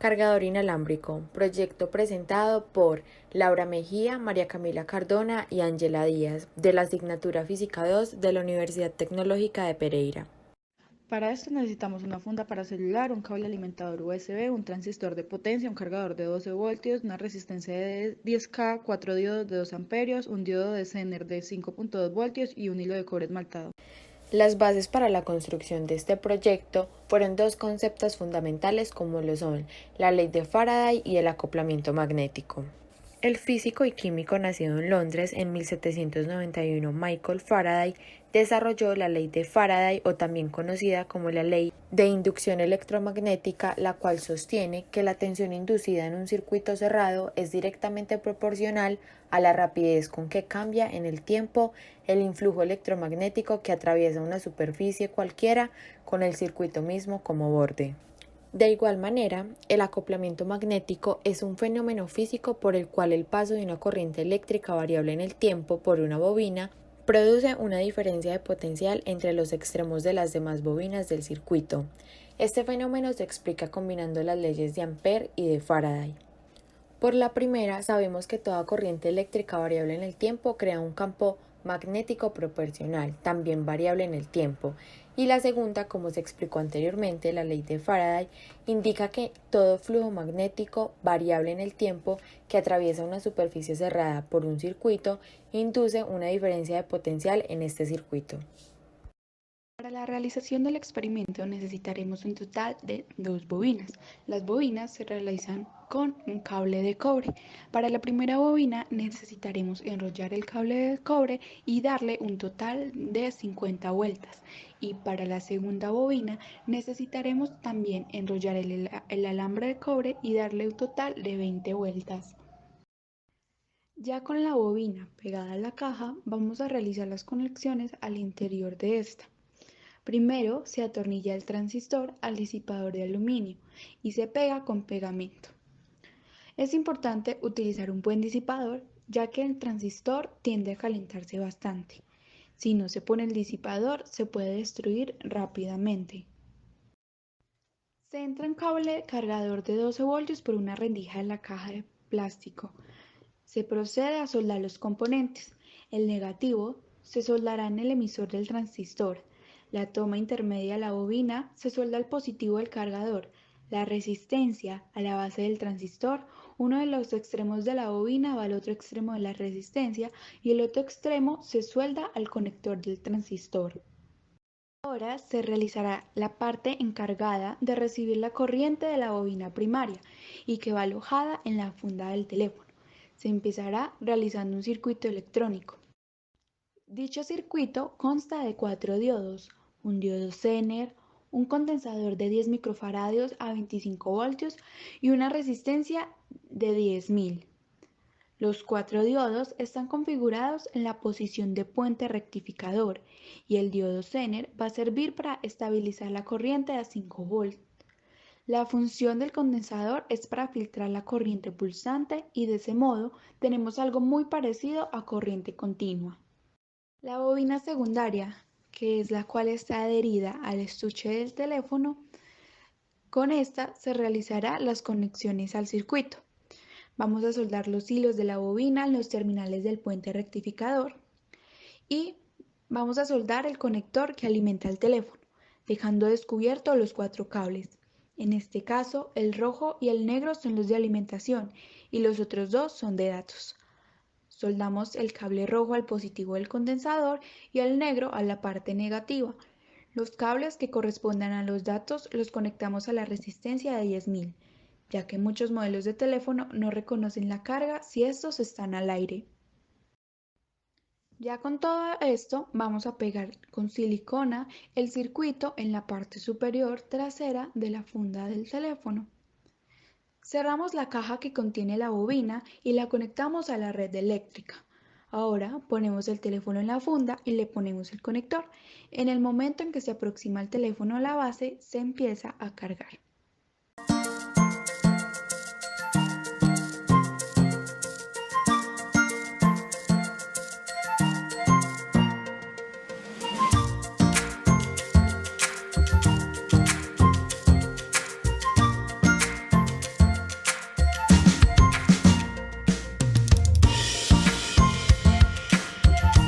Cargador inalámbrico, proyecto presentado por Laura Mejía, María Camila Cardona y Ángela Díaz, de la asignatura Física 2 de la Universidad Tecnológica de Pereira. Para esto necesitamos una funda para celular, un cable alimentador USB, un transistor de potencia, un cargador de 12 voltios, una resistencia de 10K, 4 diodos de 2 amperios, un diodo de Zener de 5.2 voltios y un hilo de cobre esmaltado. Las bases para la construcción de este proyecto fueron dos conceptos fundamentales como lo son la ley de Faraday y el acoplamiento magnético. El físico y químico nacido en Londres en 1791, Michael Faraday, desarrolló la ley de Faraday, o también conocida como la ley de inducción electromagnética, la cual sostiene que la tensión inducida en un circuito cerrado es directamente proporcional a la rapidez con que cambia en el tiempo el influjo electromagnético que atraviesa una superficie cualquiera con el circuito mismo como borde. De igual manera, el acoplamiento magnético es un fenómeno físico por el cual el paso de una corriente eléctrica variable en el tiempo por una bobina produce una diferencia de potencial entre los extremos de las demás bobinas del circuito. Este fenómeno se explica combinando las leyes de Ampère y de Faraday. Por la primera, sabemos que toda corriente eléctrica variable en el tiempo crea un campo magnético proporcional, también variable en el tiempo. Y la segunda, como se explicó anteriormente, la ley de Faraday, indica que todo flujo magnético variable en el tiempo que atraviesa una superficie cerrada por un circuito induce una diferencia de potencial en este circuito. Para la realización del experimento necesitaremos un total de 2 bobinas. Las bobinas se realizan con un cable de cobre. Para la primera bobina necesitaremos enrollar el cable de cobre y darle un total de 50 vueltas. Y para la segunda bobina necesitaremos también enrollar el alambre de cobre y darle un total de 20 vueltas. Ya con la bobina pegada a la caja, vamos a realizar las conexiones al interior de esta. Primero se atornilla el transistor al disipador de aluminio y se pega con pegamento. Es importante utilizar un buen disipador, ya que el transistor tiende a calentarse bastante. Si no se pone el disipador, se puede destruir rápidamente. Se entra un cable cargador de 12 voltios por una rendija en la caja de plástico. Se procede a soldar los componentes. El negativo se soldará en el emisor del transistor. La toma intermedia a la bobina se solda al positivo del cargador. La resistencia a la base del transistor. Uno de los extremos de la bobina va al otro extremo de la resistencia y el otro extremo se suelda al conector del transistor. Ahora se realizará la parte encargada de recibir la corriente de la bobina primaria y que va alojada en la funda del teléfono. Se empezará realizando un circuito electrónico. Dicho circuito consta de 4 diodos, un diodo Zener, un condensador de 10 microfaradios a 25 voltios y una resistencia de 10.000. Los 4 diodos están configurados en la posición de puente rectificador y el diodo Zener va a servir para estabilizar la corriente a 5 volts. La función del condensador es para filtrar la corriente pulsante y de ese modo tenemos algo muy parecido a corriente continua. La bobina secundaria, que es la cual está adherida al estuche del teléfono, con esta se realizará las conexiones al circuito. Vamos a soldar los hilos de la bobina en los terminales del puente rectificador y vamos a soldar el conector que alimenta el teléfono, dejando descubiertos los 4 cables. En este caso, el rojo y el negro son los de alimentación y los otros 2 son de datos. Soldamos el cable rojo al positivo del condensador y el negro a la parte negativa. Los cables que correspondan a los datos los conectamos a la resistencia de 10.000, ya que muchos modelos de teléfono no reconocen la carga si estos están al aire. Ya con todo esto vamos a pegar con silicona el circuito en la parte superior trasera de la funda del teléfono. Cerramos la caja que contiene la bobina y la conectamos a la red eléctrica. Ahora ponemos el teléfono en la funda y le ponemos el conector. En el momento en que se aproxima el teléfono a la base, se empieza a cargar.